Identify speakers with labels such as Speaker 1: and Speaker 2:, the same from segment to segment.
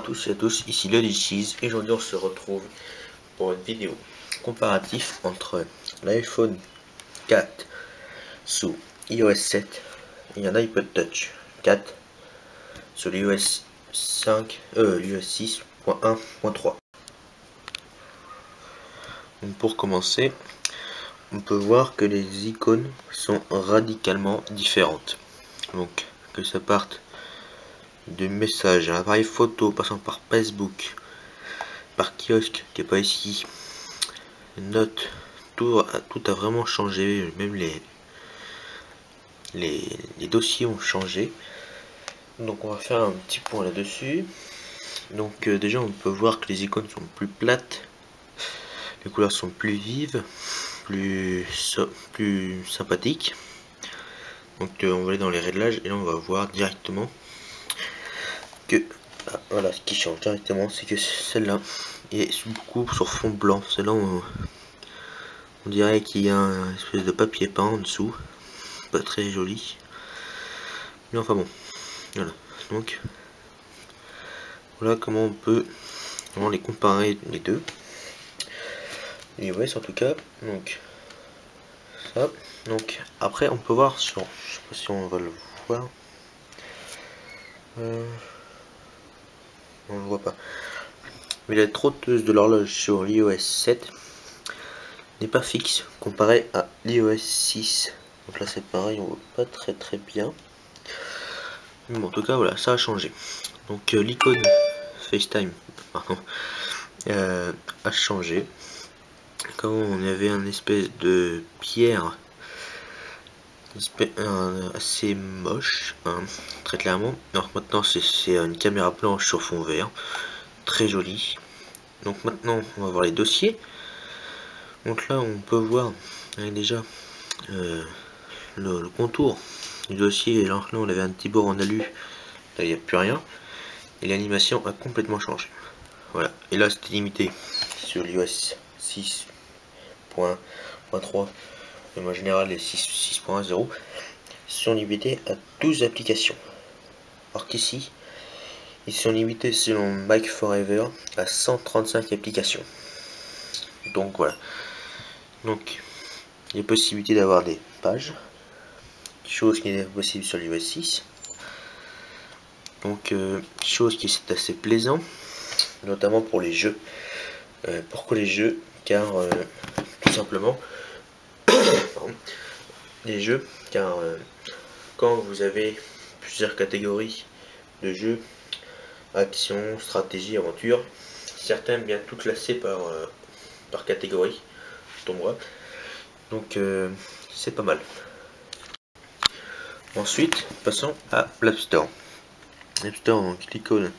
Speaker 1: tous et à tous, ici LeDiCheese et aujourd'hui on se retrouve pour une vidéo comparatif entre l'iPhone 4 sous iOS 7 et un iPod Touch 4 sur l'iOS 6.1.3. Donc pour commencer, on peut voir que les icônes sont radicalement différentes. Donc que ça parte de messages, un appareil photo passant par Facebook, par kiosque qui n'est pas ici, notes, tout a vraiment changé, même les dossiers ont changé. Donc on va faire un petit point là-dessus. Donc déjà on peut voir que les icônes sont plus plates, les couleurs sont plus vives, plus sympathiques. Donc on va aller dans les réglages et là on va voir directement que voilà, ce qui change directement, c'est que celle-là est beaucoup sur fond blanc. Celle-là on dirait qu'il y a un espèce de papier peint en dessous, pas très joli, mais enfin bon, voilà. Donc voilà comment on peut vraiment les comparer les deux, les OS en tout cas. Donc ça, donc après on peut voir sur, je sais pas si on va le voir, on le voit pas, mais la trotteuse de l'horloge sur l'iOS 7 n'est pas fixe comparé à l'iOS 6. Donc là c'est pareil, on voit pas très bien. Mais bon, en tout cas voilà, ça a changé. Donc l'icône FaceTime pardon, a changé. Quand on avait un espèce de pierre assez moche, hein, très clairement. Alors maintenant c'est une caméra blanche sur fond vert, très jolie. Donc maintenant on va voir les dossiers. Donc là on peut voir déjà le contour du dossier. Et là on avait un petit bord en alu, là il n'y a plus rien et l'animation a complètement changé. Voilà, et là c'était limité sur l'iOS 6.3 mais en général les 6.0 sont limités à 12 applications, alors qu'ici ils sont limités selon Mac Forever à 135 applications. Donc voilà, donc il y a possibilité d'avoir des pages, chose qui n'est pas possible sur l'iOS 6. Donc chose qui est assez plaisant, notamment pour les jeux. Pourquoi les jeux? Car tout simplement les jeux, car quand vous avez plusieurs catégories de jeux, action, stratégie, aventure, certains aiment bien tout classer par catégorie, tombera. Donc c'est pas mal. Ensuite, passons à l'App Store. L'App Store, donc l'icône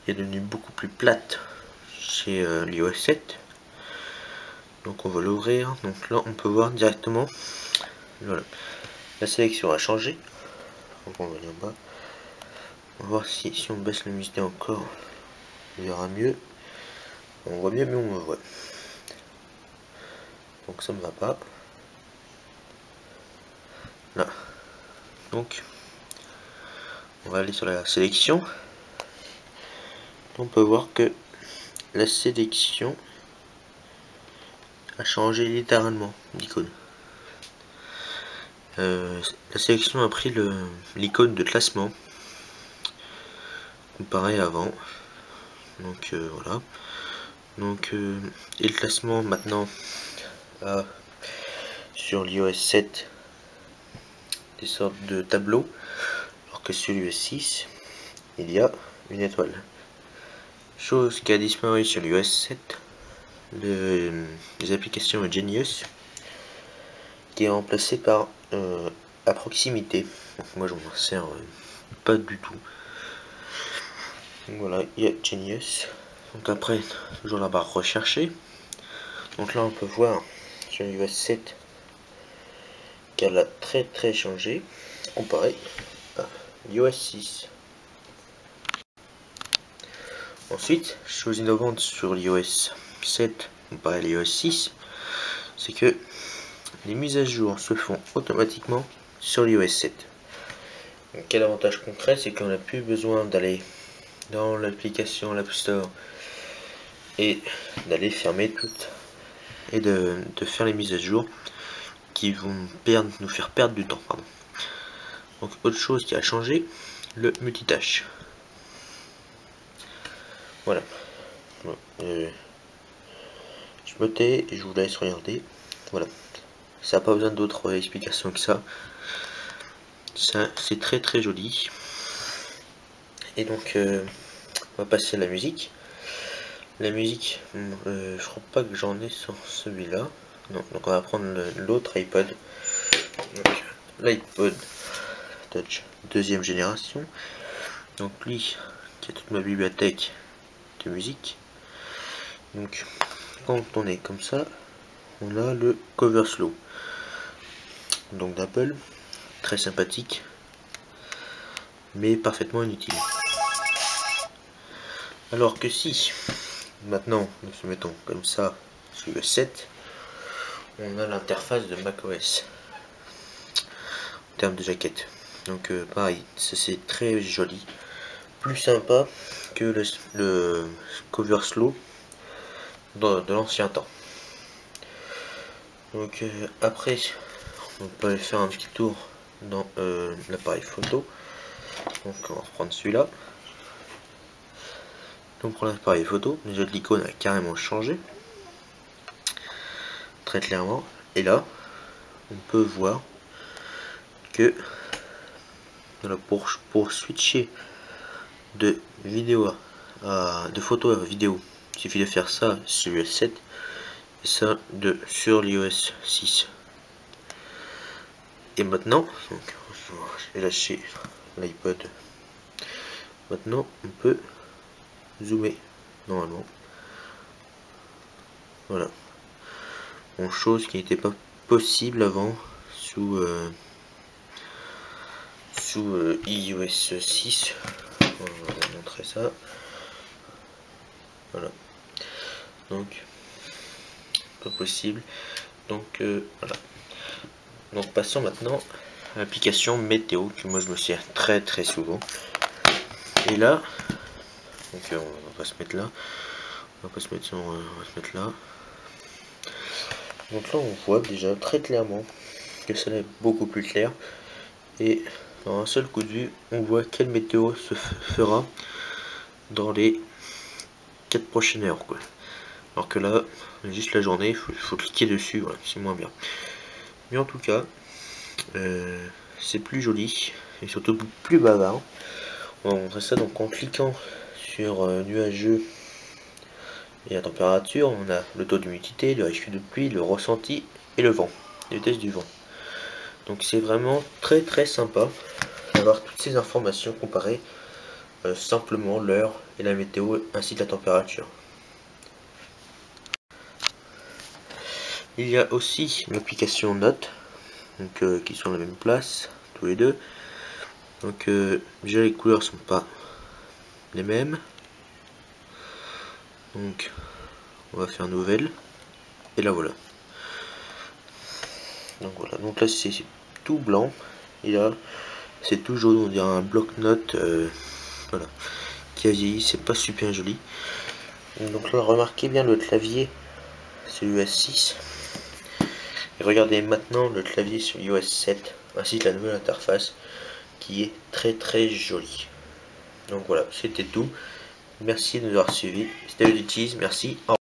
Speaker 1: est devenue beaucoup plus plate chez l'iOS 7. Donc on va l'ouvrir. Donc là on peut voir directement, voilà, la sélection a changé. Donc on va aller en bas. On va voir si on baisse la luminosité encore, on verra mieux. On voit bien mais on voit. Donc ça ne va pas. Là. Donc on va aller sur la sélection. On peut voir que la sélection a changé littéralement l'icône. La sélection a pris l'icône de classement comparé avant. Donc voilà. Donc et le classement maintenant a sur l'iOS 7 des sortes de tableaux, alors que sur l'iOS 6 il y a une étoile. Chose qui a disparu sur l'iOS 7, les applications Genius, qui est remplacé par à proximité. Donc moi je m'en sers pas du tout. Donc voilà, il y a Genius. Donc après, toujours la barre rechercher. Donc là on peut voir sur l'iOS 7 qu'elle a très changé comparé à l'iOS 6. Ensuite, chose innovante sur l'iOS 7 comparé à l'iOS 6, c'est que les mises à jour se font automatiquement sur l'iOS 7. Donc, quel avantage concret, c'est qu'on n'a plus besoin d'aller dans l'application l'App Store et d'aller fermer toutes et de faire les mises à jour qui vont nous faire perdre du temps. Pardon. Donc autre chose qui a changé, le multitâche. Voilà. Je me tais et je vous laisse regarder. Voilà. Ça n'a pas besoin d'autres explications que ça. Ça c'est très très joli. Et donc on va passer à la musique. La musique, je crois pas que j'en ai sur celui-là. Non, donc on va prendre l'autre iPod. L'iPod Touch deuxième génération. Donc lui, qui a toute ma bibliothèque de musique. Donc quand on est comme ça, on a le cover slow. Donc d'Apple, très sympathique, mais parfaitement inutile. Alors que si, maintenant, nous se mettons comme ça sur le 7, on a l'interface de macOS en termes de jaquette. Donc pareil, ça c'est très joli, plus sympa que le cover slow de l'ancien temps. Donc après, on peut aller faire un petit tour dans l'appareil photo. Donc on va reprendre celui-là. Donc pour l'appareil photo, déjà l'icône a carrément changé, très clairement. Et là, on peut voir que voilà, pour switcher de vidéo de photo à vidéo, il suffit de faire ça sur l'iOS 7 et ça sur l'iOS 6. Et maintenant, donc, j'ai lâché l'iPod. Maintenant, on peut zoomer normalement. Voilà. Bon, chose qui n'était pas possible avant sous iOS 6. On va vous montrer ça. Voilà. Donc, pas possible. Donc, voilà. Donc, passons maintenant à l'application météo que moi je me sers très très souvent. Et là, donc on va pas se mettre là. On va pas se mettre on va se mettre là. Donc là, on voit déjà très clairement que ça est beaucoup plus clair. Et dans un seul coup de vue, on voit quelle météo se fera dans les 4 prochaines heures, quoi. Alors que là, juste la journée, il faut cliquer dessus, voilà, c'est moins bien. Mais en tout cas, c'est plus joli et surtout plus bavard. On va montrer ça donc en cliquant sur nuageux et la température. On a le taux d'humidité, le risque de pluie, le ressenti et le vent, les vitesses du vent. Donc c'est vraiment très très sympa d'avoir toutes ces informations comparées simplement l'heure et la météo ainsi que la température. Il y a aussi l'application Notes, donc qui sont à la même place tous les deux. Donc déjà les couleurs sont pas les mêmes. Donc on va faire nouvelle et là voilà. Donc voilà, donc là c'est tout blanc et là c'est tout jaune, on dirait un bloc-notes voilà, qui a vieilli, c'est pas super joli. Donc là remarquez bien le clavier sur iOS 6 et regardez maintenant le clavier sur iOS 7 ainsi que la nouvelle interface qui est très très jolie. Donc voilà, c'était tout. Merci de nous avoir suivis. C'était Uddities, merci.